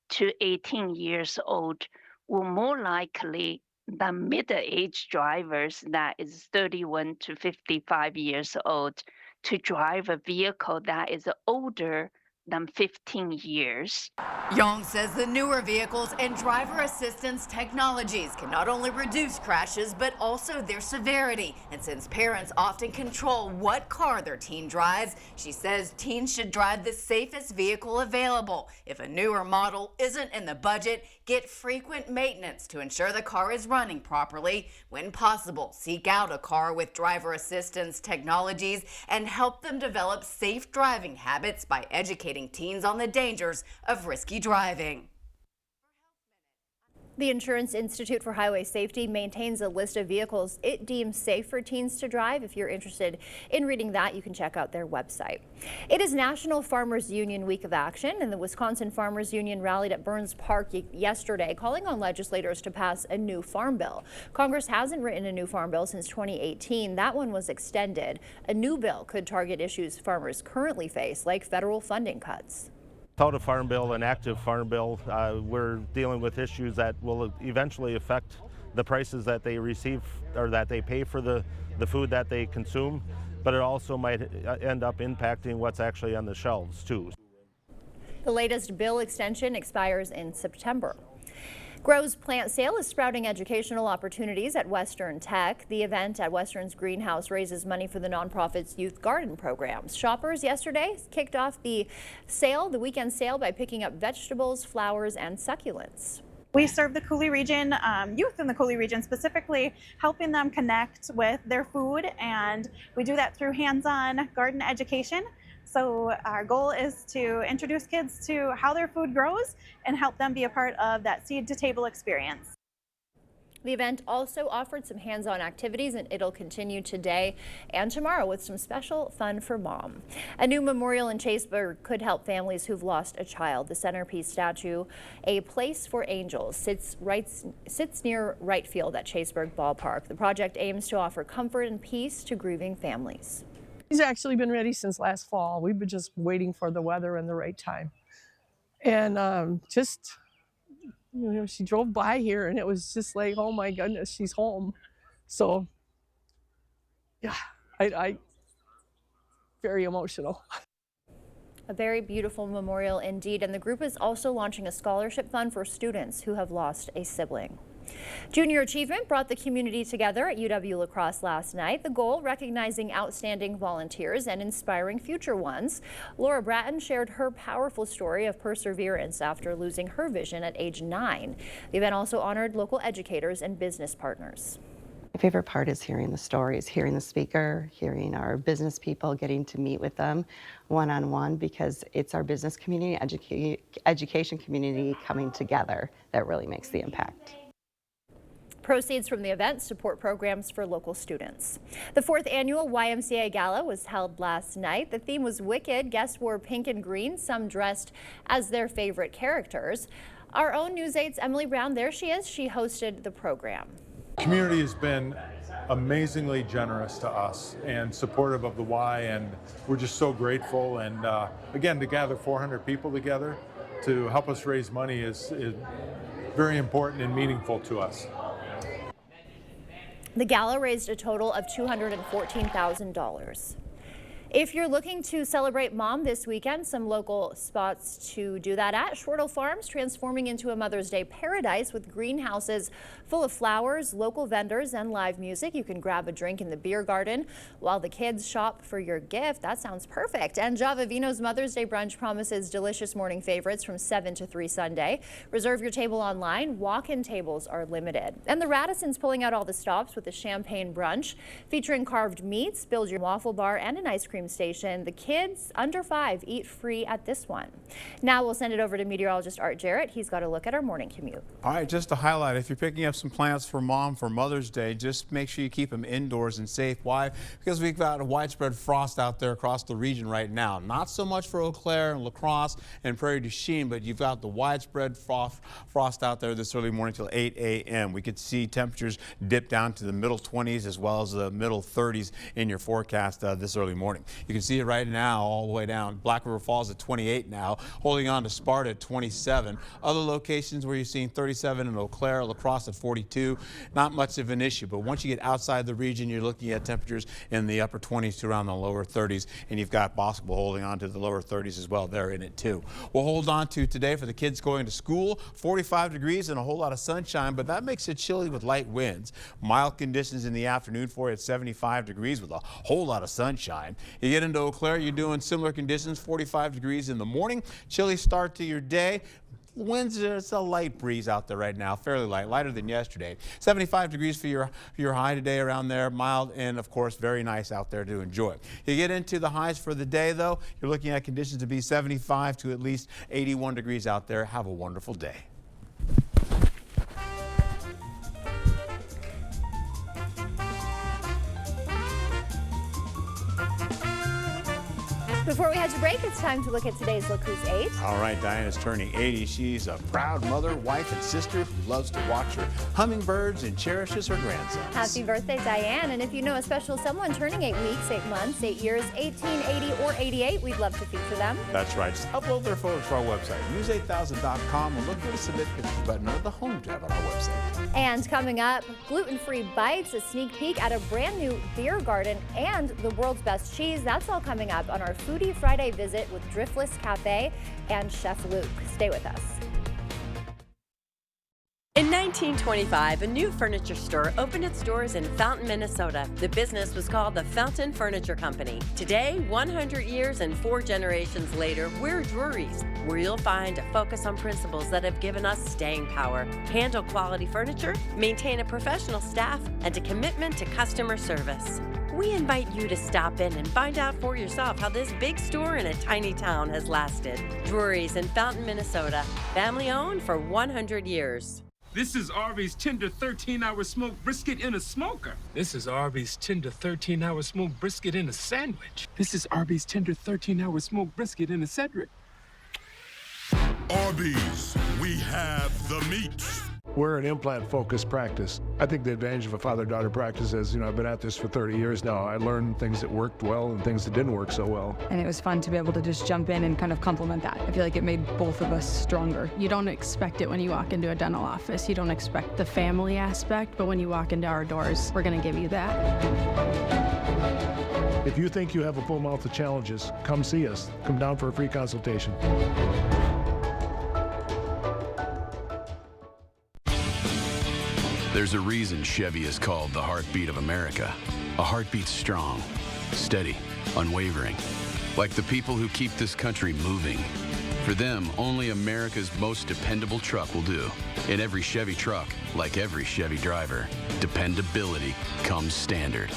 to 18 years old will more likely than middle-aged drivers that is 31 to 55 years old to drive a vehicle that is older than 15 years. Young says the newer vehicles and driver assistance technologies can not only reduce crashes, but also their severity. And since parents often control what car their teen drives, she says teens should drive the safest vehicle available. If a newer model isn't in the budget, get frequent maintenance to ensure the car is running properly. When possible, seek out a car with driver assistance technologies and help them develop safe driving habits by educating teens on the dangers of risky driving. The Insurance Institute for Highway Safety maintains a list of vehicles it deems safe for teens to drive. If you're interested in reading that, you can check out their website. It is National Farmers Union Week of Action, and the Wisconsin Farmers Union rallied at Burns Park yesterday, calling on legislators to pass a new farm bill. Congress hasn't written a new farm bill since 2018. That one was extended. A new bill could target issues farmers currently face, like federal funding cuts. Without a farm bill, an active farm bill, we're dealing with issues that will eventually affect the prices that they receive or that they pay for the food that they consume, but it also might end up impacting what's actually on the shelves too. The latest bill extension expires in September. Grows Plant Sale is sprouting educational opportunities at Western Tech. The event at Western's greenhouse raises money for the nonprofit's youth garden programs. Shoppers yesterday kicked off the weekend sale, by picking up vegetables, flowers, and succulents. We serve the Coulee region, youth in the Coulee region specifically, helping them connect with their food, and we do that through hands-on garden education. So our goal is to introduce kids to how their food grows and help them be a part of that seed to table experience. The event also offered some hands-on activities, and it'll continue today and tomorrow with some special fun for mom. A new memorial in Chaseburg could help families who've lost a child. The centerpiece statue, A Place for Angels, sits near right field at Chaseburg Ballpark. The project aims to offer comfort and peace to grieving families. He's actually been ready since last fall. We've been just waiting for the weather and the right time. And she drove by here and it was just like, oh my goodness, she's home. So yeah, I very emotional. A very beautiful memorial indeed. And the group is also launching a scholarship fund for students who have lost a sibling. Junior Achievement brought the community together at UW La Crosse last night. The goal, recognizing outstanding volunteers and inspiring future ones. Laura Bratton shared her powerful story of perseverance after losing her vision at age 9. The event also honored local educators and business partners. My favorite part is hearing the stories, hearing the speaker, hearing our business people, getting to meet with them one-on-one, because it's our business community, education community coming together that really makes the impact. Proceeds from the event support programs for local students. The 4th annual YMCA Gala was held last night. The theme was Wicked. Guests wore pink and green, some dressed as their favorite characters. Our own News 8's Emily Brown, there she is. She hosted the program. The community has been amazingly generous to us and supportive of the Y, and we're just so grateful. And again, to gather 400 people together to help us raise money is very important and meaningful to us. The gala raised a total of $214,000. If you're looking to celebrate mom this weekend, some local spots to do that at. Schwartle Farms transforming into a Mother's Day paradise with greenhouses full of flowers, local vendors, and live music. You can grab a drink in the beer garden while the kids shop for your gift. That sounds perfect. And Java Vino's Mother's Day brunch promises delicious morning favorites from 7 to 3 Sunday. Reserve your table online. Walk-in tables are limited. And the Radisson's pulling out all the stops with a champagne brunch featuring carved meats, build your waffle bar, and an ice cream station. The kids under 5 eat free at this one. Now we'll send it over to meteorologist Art Jarrett. He's got a look at our morning commute. All right, just to highlight, if you're picking up some plants for mom for Mother's Day, just make sure you keep them indoors and safe. Why? Because we've got a widespread frost out there across the region right now. Not so much for Eau Claire and La Crosse and Prairie du Chien, but you've got the widespread frost out there this early morning till 8 a.m. We could see temperatures dip down to the middle 20s as well as the middle 30s in your forecast this early morning. You can see it right now all the way down. Black River Falls at 28 now, holding on to Sparta at 27. Other locations where you're seeing 37 in Eau Claire, La Crosse at 42. Not much of an issue, but once you get outside the region, you're looking at temperatures in the upper 20s to around the lower 30s, and you've got Boscobel holding on to the lower 30s as well. They're in it too. We'll hold on to today for the kids going to school, 45 degrees and a whole lot of sunshine, but that makes it chilly with light winds. Mild conditions in the afternoon for you at 75 degrees with a whole lot of sunshine. You get into Eau Claire, you're doing similar conditions, 45 degrees in the morning. Chilly start to your day. Winds, it's a light breeze out there right now, fairly light, lighter than yesterday. 75 degrees for your high today around there, mild and of course very nice out there to enjoy. You get into the highs for the day though, you're looking at conditions to be 75 to at least 81 degrees out there. Have a wonderful day. Before we head to break, it's time to look at today's Look Who's 8. All right, Diana's turning 80. She's a proud mother, wife, and sister who loves to watch her hummingbirds and cherishes her grandsons. Happy birthday, Diane. And if you know a special someone turning 8 weeks, 8 months, 8 years, 18, 80, or 88, we'd love to feature them. That's right. Just upload their photos to our website, news8000.com, and look for the Submit Pictures button under the Home tab on our website. And coming up, gluten-free bites, a sneak peek at a brand new beer garden, and the world's best cheese. That's all coming up on our Foodie Friday visit with Driftless Cafe and Chef Luke. Stay with us. In 1925, a new furniture store opened its doors in Fountain, Minnesota. The business was called the Fountain Furniture Company. Today, 100 years and 4 generations later, we're Drury's, where you'll find a focus on principles that have given us staying power. Handle quality furniture, maintain a professional staff, and a commitment to customer service. We invite you to stop in and find out for yourself how this big store in a tiny town has lasted. Drury's in Fountain, Minnesota, family owned for 100 years. This is Arby's tender 13-hour smoked brisket in a smoker. This is Arby's tender 13-hour smoked brisket in a sandwich. This is Arby's tender 13-hour smoked brisket in a Cedric. Arby's, we have the meats. We're an implant-focused practice. I think the advantage of a father-daughter practice is, I've been at this for 30 years now. I learned things that worked well and things that didn't work so well. And it was fun to be able to just jump in and kind of complement that. I feel like it made both of us stronger. You don't expect it when you walk into a dental office. You don't expect the family aspect, but when you walk into our doors, we're gonna give you that. If you think you have a full mouth of challenges, come see us. Come down for a free consultation. There's a reason Chevy is called the heartbeat of America. A heartbeat strong, steady, unwavering. Like the people who keep this country moving. For them, only America's most dependable truck will do. In every Chevy truck, like every Chevy driver, dependability comes standard.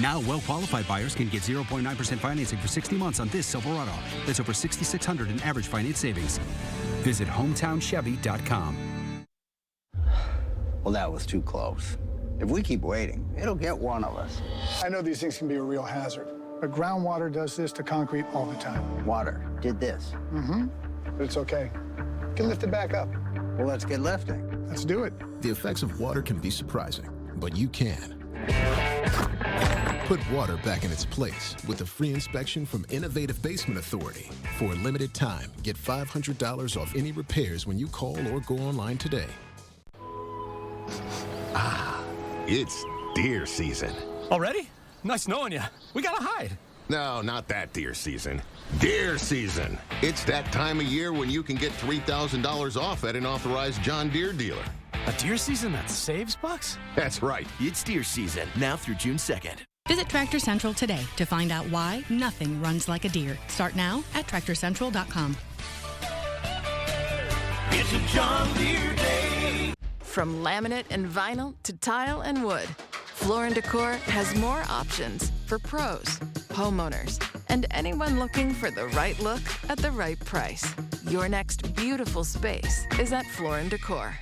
Now, well-qualified buyers can get 0.9% financing for 60 months on this Silverado. That's over $6,600 in average finance savings. Visit HometownChevy.com. Well, that was too close. If we keep waiting, it'll get one of us. I know these things can be a real hazard, but groundwater does this to concrete all the time. Water did this. Mm-hmm. But it's okay. You can lift it back up. Well, let's get lifting. Let's do it. The effects of water can be surprising, but you can. Put water back in its place with a free inspection from Innovative Basement Authority. For a limited time, get $500 off any repairs when you call or go online today. Ah, it's deer season. Already? Nice knowing you. We gotta hide. No, not that deer season. Deer season. It's that time of year when you can get $3,000 off at an authorized John Deere dealer. A deer season that saves bucks? That's right. It's deer season, now through June 2nd. Visit Tractor Central today to find out why nothing runs like a deer. Start now at TractorCentral.com. It's a John Deere day. From laminate and vinyl to tile and wood, Floor & Decor has more options for pros, homeowners, and anyone looking for the right look at the right price. Your next beautiful space is at Floor & Decor.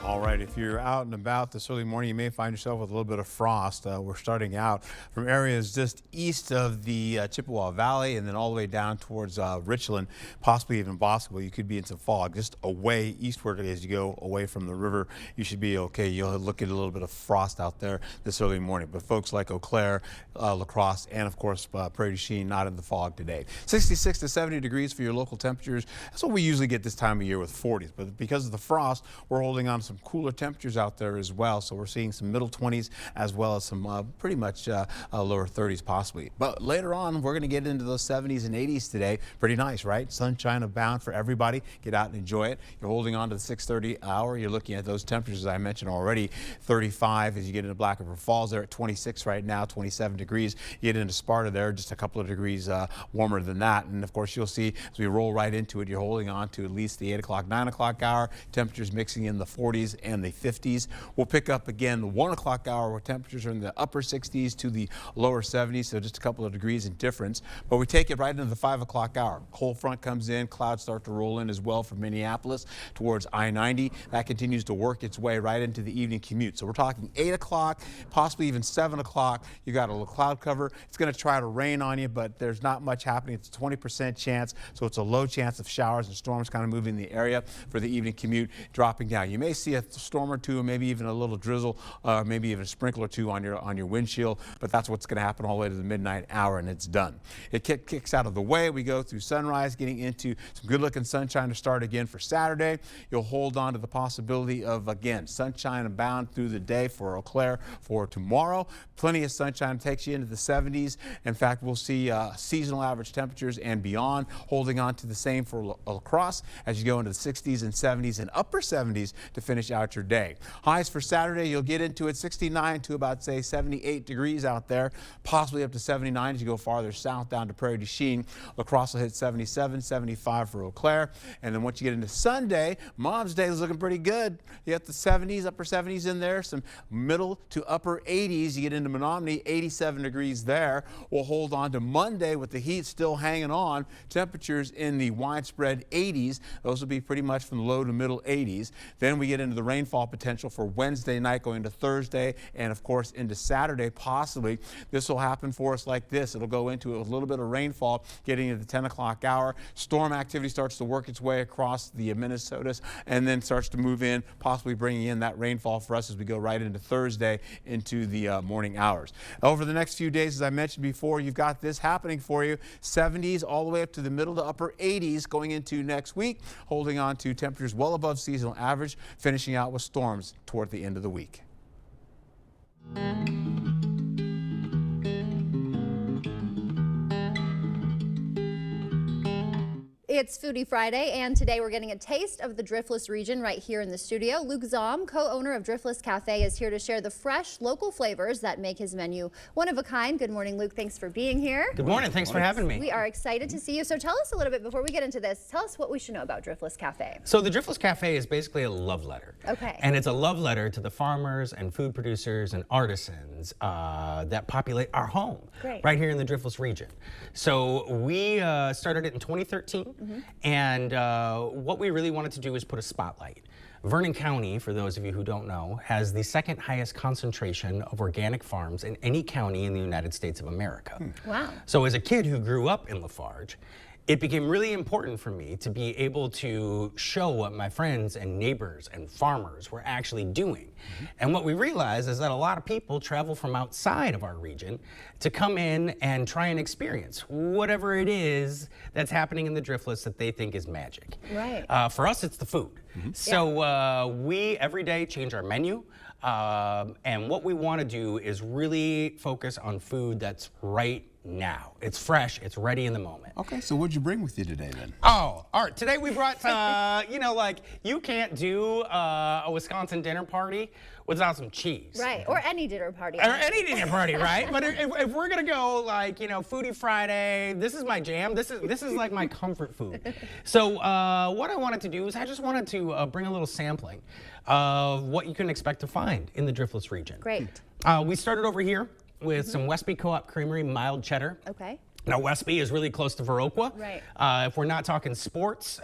All right, if you're out and about this early morning, you may find yourself with a little bit of frost. We're starting out from areas just east of the Chippewa Valley and then all the way down towards Richland, possibly even Boswell. You could be in some fog just away eastward as you go away from the river. You should be okay. You'll look at a little bit of frost out there this early morning. But folks like Eau Claire, La Crosse, and of course Prairie du Chien not in the fog today. 66 to 70 degrees for your local temperatures. That's what we usually get this time of year with 40s. But because of the frost, we're holding on to some cooler temperatures out there as well. So we're seeing some middle 20s as well as some pretty much lower 30s possibly. But later on, we're going to get into those 70s and 80s today. Pretty nice, right? Sunshine abound for everybody. Get out and enjoy it. You're holding on to the 6:30 hour. You're looking at those temperatures, as I mentioned already, 35 as you get into Black River Falls. They're at 26 right now, 27 degrees. You get into Sparta there, just a couple of degrees warmer than that. And of course, you'll see as we roll right into it, you're holding on to at least the 8 o'clock, 9 o'clock hour. Temperatures mixing in the 40s and the 50s. We'll pick up again the 1 o'clock hour where temperatures are in the upper 60s to the lower 70s, so just a couple of degrees in difference. But we take it right into the 5 o'clock hour. Cold front comes in, clouds start to roll in as well from Minneapolis towards I-90. That continues to work its way right into the evening commute. So we're talking 8 o'clock, possibly even 7 o'clock. You got a little cloud cover. It's going to try to rain on you, but there's not much happening. It's a 20% chance, so it's a low chance of showers and storms kind of moving the area for the evening commute, dropping down. You may see a storm or two, or maybe even a little drizzle, maybe even a sprinkle or two on your windshield, but that's what's going to happen all the way to the midnight hour, and it's done. It kicks out of the way. We go through sunrise, getting into some good-looking sunshine to start again for Saturday. You'll hold on to the possibility of, again, sunshine abound through the day for Eau Claire for tomorrow. Plenty of sunshine takes you into the 70s. In fact, we'll see seasonal average temperatures and beyond, holding on to the same for La Crosse as you go into the 60s and 70s and upper 70s to finish finish out your day. Highs for Saturday, you'll get into it 69 to about, say, 78 degrees out there, possibly up to 79 as you go farther south down to Prairie du Chien. La Crosse will hit 77, 75 for Eau Claire. And then once you get into Sunday, Mom's Day is looking pretty good. You got the 70s, upper 70s in there, some middle to upper 80s. You get into Menominee, 87 degrees there. We'll hold on to Monday with the heat still hanging on. Temperatures in the widespread 80s. Those will be pretty much from the low to middle 80s. Then we get into the rainfall potential for Wednesday night going to Thursday and of course into Saturday possibly. This will happen for us like this. It'll go into a little bit of rainfall getting into the 10 o'clock hour. Storm activity starts to work its way across the Minnesotas and then starts to move in, possibly bringing in that rainfall for us as we go right into Thursday into the morning hours. Over the next few days, as I mentioned before, you've got this happening for you. 70s all the way up to the middle to upper 80s going into next week, holding on to temperatures well above seasonal average, finishing out with storms toward the end of the week. It's Foodie Friday, and today we're getting a taste of the Driftless region right here in the studio. Luke Zaum, co-owner of Driftless Cafe, is here to share the fresh local flavors that make his menu one of a kind. Good morning, Luke. Thanks for being here. Good morning. Thanks for having me. We are excited to see you. So tell us a little bit before we get into this. Tell us what we should know about Driftless Cafe. So the Driftless Cafe is basically a love letter. Okay. And it's a love letter to the farmers and food producers and artisans that populate our home. Great. Right here in the Driftless region. So we started it in 2013. And what we really wanted to do is put a spotlight. Vernon County, for those of you who don't know, has the second highest concentration of organic farms in any county in the United States of America. Wow. So as a kid who grew up in Lafarge, it became really important for me to be able to show what my friends and neighbors and farmers were actually doing. And what we realized is that a lot of people travel from outside of our region to come in and try and experience whatever it is that's happening in the Driftless that they think is magic. Right. For us, it's the food. So we every day change our menu. And what we want to do is really focus on food that's right now. It's fresh, it's ready in the moment. Okay, so what'd you bring with you today then? Oh, all right, today we brought, you know, like you can't do a Wisconsin dinner party without some cheese. Right, or any dinner party. Or any dinner party, right? But if we're gonna go like, you know, Foodie Friday, this is my jam. This is like my comfort food. So what I wanted to do is I just wanted to bring a little sampling of what you can expect to find in the Driftless region. Great. We started over here with some Westby Co-op Creamery mild cheddar. Okay. Now, Westby is really close to Viroqua. Right. If we're not talking sports,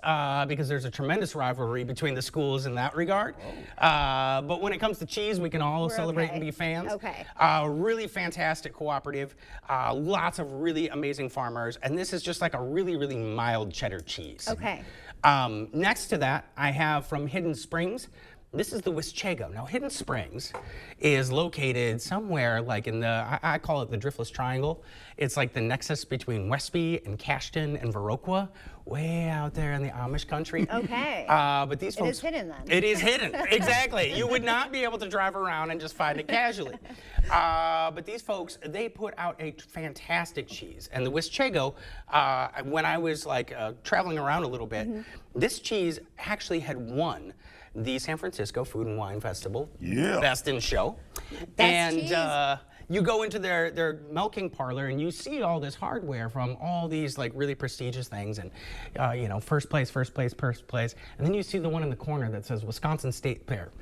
because there's a tremendous rivalry between the schools in that regard. But when it comes to cheese, we can all celebrate and be fans. Okay. Really fantastic cooperative, lots of really amazing farmers, and this is just like a really, really mild cheddar cheese. Okay. Next to that, I have from Hidden Springs. This is the Wischego. Now, Hidden Springs is located somewhere like in the, I call it the Driftless Triangle. It's like the nexus between Westby and Cashton and Viroqua, way out there in the Amish country. Okay. But these folks. It is hidden then. It is hidden, exactly. You would not be able to drive around and just find it casually. But these folks, they put out a fantastic cheese. And the Wischego, when I was like traveling around a little bit, this cheese actually had won the San Francisco Food and Wine Festival Best in Show. Best cheese. You go into their milking parlor and you see all this hardware from all these like really prestigious things and you know, first place, and then you see the one in the corner that says Wisconsin State Fair.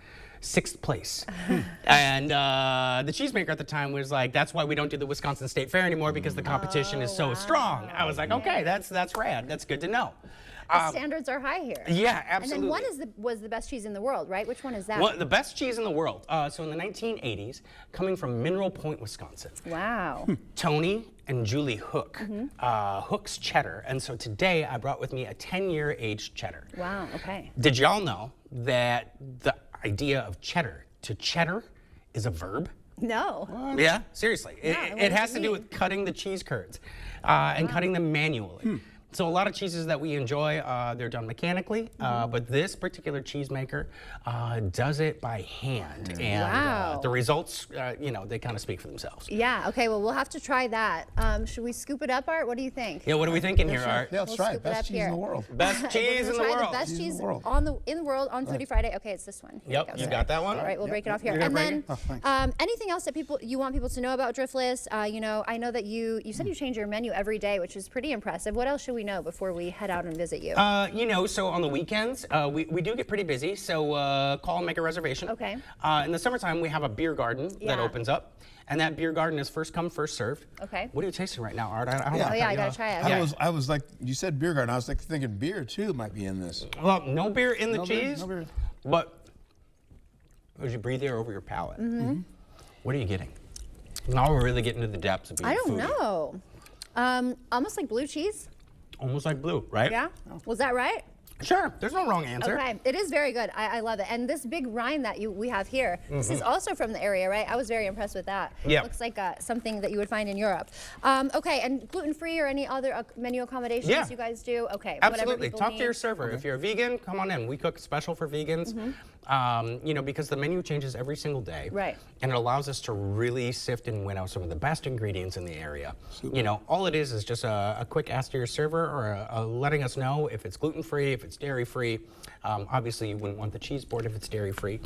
6th place. And the cheesemaker at the time was like, that's why we don't do the Wisconsin State Fair anymore, because the competition is so strong. I was like, okay, that's rad. That's good to know. The standards are high here. Yeah, absolutely. And then one was the best cheese in the world, right? Which one is that? Well, the best cheese in the world. So in the 1980s, coming from Mineral Point, Wisconsin. Wow. Tony and Julie Hook, Hook's Cheddar. And so today I brought with me a 10-year aged cheddar. Wow, okay. Did y'all know that the idea of cheddar to cheddar is a verb? No. Yeah, seriously. Yeah, It has to do with cutting the cheese curds and cutting them manually. So a lot of cheeses that we enjoy, they're done mechanically, but this particular cheesemaker does it by hand. And the results, they kind of speak for themselves. Yeah, okay, well, we'll have to try that. Should we scoop it up, Art? What do you think? Yeah, what are we thinking here, Art? Yeah, let's try it. Best cheese in the world. Best cheese in the world. The best cheese in the world on Foodie Friday. Okay, it's this one. Here you got that one? All right, we'll break it off here. And then anything else that you want people to know about Driftless? I know that you said you change your menu every day, which is pretty impressive. What else should we know before we head out and visit you? So on the weekends, we do get pretty busy, so call and make a reservation. Okay. In the summertime, we have a beer garden that opens up, and that beer garden is first come, first served. Okay. What are you tasting right now, Art? I don't know. I gotta try it. I was like, you said beer garden. I was like thinking beer too might be in this. Well, no beer in the cheese, no beer. But as you breathe air over your palate, what are you getting? Now we're really getting to the depths of being I don't foodie. know. Almost like blue cheese. Almost like blue, right? Yeah. Was that right? Sure. There's no wrong answer. Okay. It is very good. I love it. And this big rind that we have here, this is also from the area, right? I was very impressed with that. Yeah. Looks like something that you would find in Europe. Okay. And gluten-free or any other menu accommodations you guys do? Okay. Absolutely. Talk to your server. If you're a vegan, come on in. We cook special for vegans. Because the menu changes every single day. Right. And it allows us to really sift and win out some of the best ingredients in the area. Super. All it is just a quick ask to your server or letting us know if it's gluten-free, if it's dairy-free. Obviously, you wouldn't want the cheese board if it's dairy-free.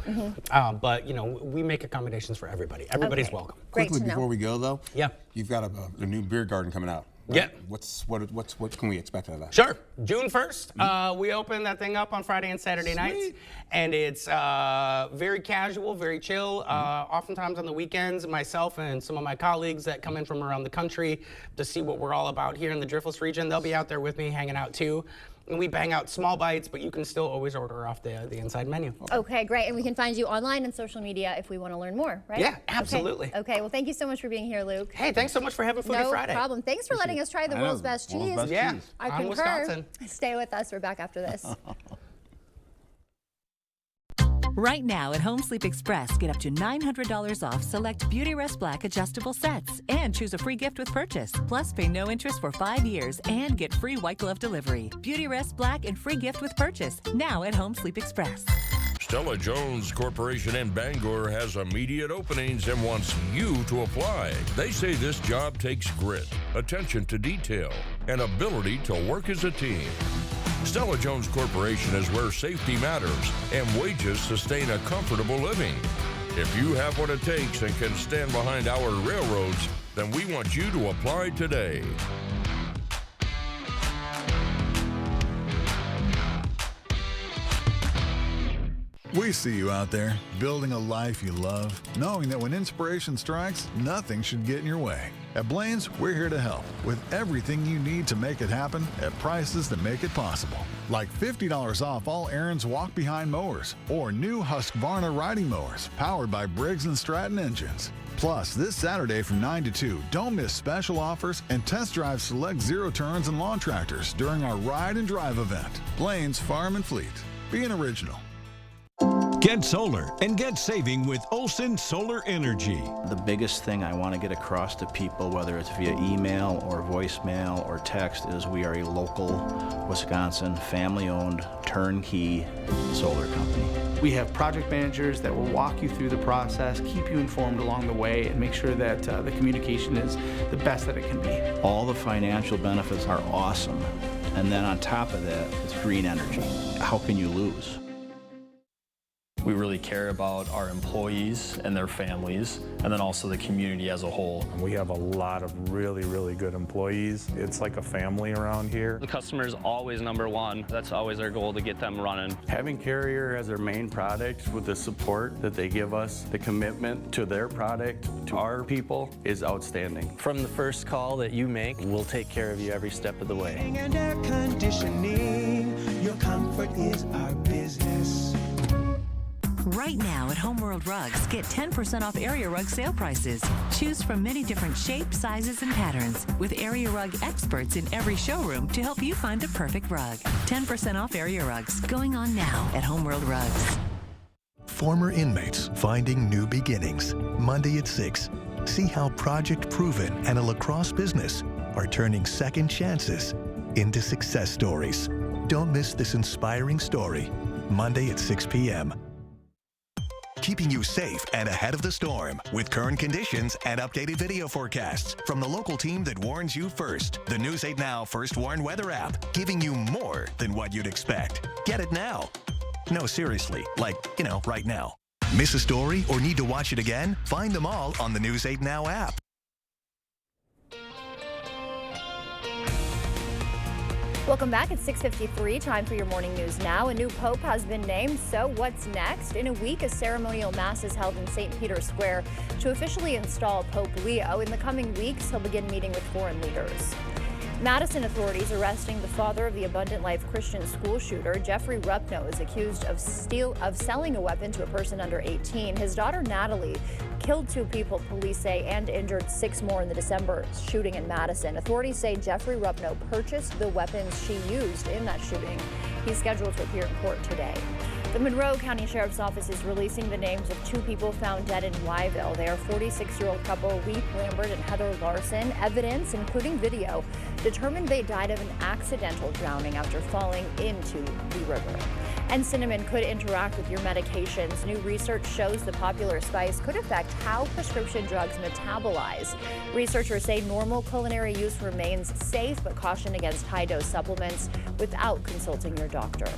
But, we make accommodations for everybody. Everybody's welcome. Great Quickly to know. before we go, though, Yeah. you've got a new beer garden coming out. Yeah. What can we expect out of that? Sure. June 1st, we open that thing up on Friday and Saturday nights. And it's very casual, very chill. Oftentimes on the weekends, myself and some of my colleagues that come in from around the country to see what we're all about here in the Driftless region, they'll be out there with me hanging out too. And we bang out small bites, but you can still always order off the inside menu. Okay, great. And we can find you online and social media if we want to learn more, right? Yeah, absolutely. Okay, well, thank you so much for being here, Luke. Hey, thanks so much for having Foodie Friday. No problem. Thanks for letting us try the world's best cheese. Yeah, I I'm concur. Wisconsin. Stay with us. We're back after this. Right now at Home Sleep Express, get up to $900 off select Beautyrest Black adjustable sets and choose a free gift with purchase. Plus, pay no interest for 5 years and get free white glove delivery. Beautyrest Black and free gift with purchase. Now at Home Sleep Express. Stella Jones Corporation in Bangor has immediate openings and wants you to apply. They say this job takes grit, attention to detail, and ability to work as a team. Stella Jones Corporation is where safety matters and wages sustain a comfortable living. If you have what it takes and can stand behind our railroads, then we want you to apply today. We see you out there, building a life you love, knowing that when inspiration strikes, nothing should get in your way. At Blaine's, we're here to help with everything you need to make it happen at prices that make it possible. Like $50 off all Aaron's walk-behind mowers or new Husqvarna riding mowers powered by Briggs & Stratton engines. Plus, this Saturday from 9 to 2, don't miss special offers and test drive select zero-turns and lawn tractors during our Ride and Drive event. Blaine's Farm and Fleet. Be an original. Get solar and get saving with Olson Solar Energy. The biggest thing I want to get across to people, whether it's via email or voicemail or text, is we are a local Wisconsin family-owned turnkey solar company. We have project managers that will walk you through the process, keep you informed along the way, and make sure that the communication is the best that it can be. All the financial benefits are awesome. And then on top of that, it's green energy. How can you lose? We really care about our employees and their families, and then also the community as a whole. We have a lot of really, really good employees. It's like a family around here. The customer is always number one. That's always our goal, to get them running. Having Carrier as their main product with the support that they give us, the commitment to their product, to our people, is outstanding. From the first call that you make, we'll take care of you every step of the way. And air conditioning, your comfort is our business. Right now at Homeworld Rugs, get 10% off Area Rug sale prices. Choose from many different shapes, sizes, and patterns with Area Rug experts in every showroom to help you find the perfect rug. 10% off Area Rugs going on now at Homeworld Rugs. Former inmates finding new beginnings. Monday at 6. See how Project Proven and a lacrosse business are turning second chances into success stories. Don't miss this inspiring story. Monday at 6 p.m. Keeping you safe and ahead of the storm with current conditions and updated video forecasts from the local team that warns you first. The News 8 Now First Warn Weather app, giving you more than what you'd expect. Get it now. No, seriously, like, right now. Miss a story or need to watch it again? Find them all on the News 8 Now app. Welcome back. It's 6:53. Time for your morning news now. A new pope has been named. So what's next? In a week, a ceremonial mass is held in St. Peter's Square to officially install Pope Leo. In the coming weeks, he'll begin meeting with foreign leaders. Madison authorities arresting the father of the Abundant Life Christian school shooter. Jeffrey Rupno is accused of selling a weapon to a person under 18. His daughter Natalie killed 2 people, police say, and injured 6 more in the December shooting in Madison. Authorities say Jeffrey Rupno purchased the weapons she used in that shooting. He's scheduled to appear in court today. The Monroe County Sheriff's Office is releasing the names of 2 people found dead in Wyville. They are 46-year-old couple Leap Lambert and Heather Larson. Evidence, including video, determined they died of an accidental drowning after falling into the river. And cinnamon could interact with your medications. New research shows the popular spice could affect how prescription drugs metabolize. Researchers say normal culinary use remains safe, but caution against high-dose supplements without consulting your doctor.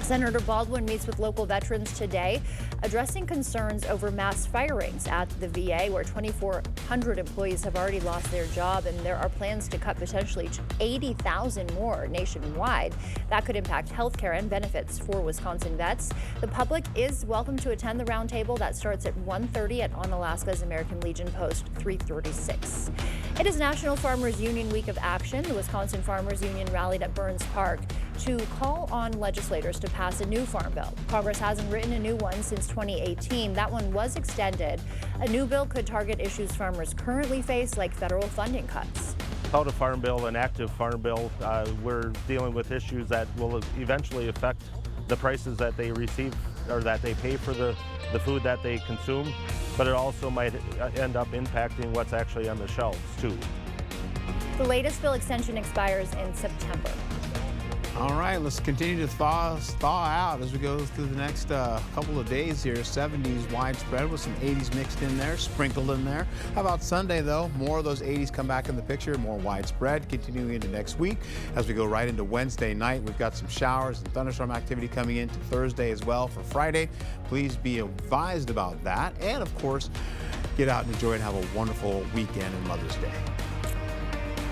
Senator Baldwin meets with local veterans today, addressing concerns over mass firings at the VA, where 2,400 employees have already lost their job, and there are plans to cut potentially 80,000 more nationwide. That could impact health care and benefits for Wisconsin vets. The public is welcome to attend the roundtable. That starts at 1:30 at Onalaska's American Legion Post 336. It is National Farmers Union Week of Action. The Wisconsin Farmers Union rallied at Burns Park to call on legislators to pass a new farm bill. Congress hasn't written a new one since 2018. That one was extended. A new bill could target issues farmers currently face, like federal funding cuts. Without a farm bill, an active farm bill, we're dealing with issues that will eventually affect the prices that they receive or that they pay for the food that they consume, but it also might end up impacting what's actually on the shelves too. The latest bill extension expires in September. All right, let's continue to thaw out as we go through the next couple of days here. 70s widespread with some 80s mixed in there, sprinkled in there. How about Sunday, though? More of those 80s come back in the picture, more widespread, continuing into next week. As we go right into Wednesday night, we've got some showers and thunderstorm activity coming into Thursday as well for Friday. Please be advised about that. And, of course, get out and enjoy and have a wonderful weekend and Mother's Day.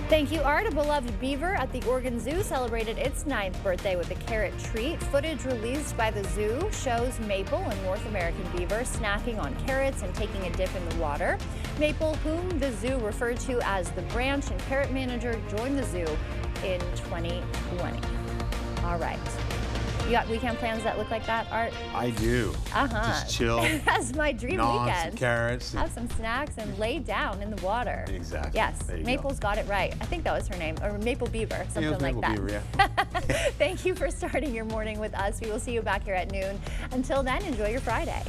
Thank you, Art. A beloved beaver at the Oregon Zoo celebrated its 9th birthday with a carrot treat. Footage released by the zoo shows Maple, a North American beaver, snacking on carrots and taking a dip in the water. Maple, whom the zoo referred to as the branch and carrot manager, joined the zoo in 2020. All right. You got weekend plans that look like that, Art? I do. Just chill. That's my dream weekend. Some carrots. Have some snacks and lay down in the water. Exactly. Yes. Maple's got it right. I think that was her name, or Maple Beaver, something like Maple that. Beaver, yeah. Thank you for starting your morning with us. We will see you back here at noon. Until then, enjoy your Friday.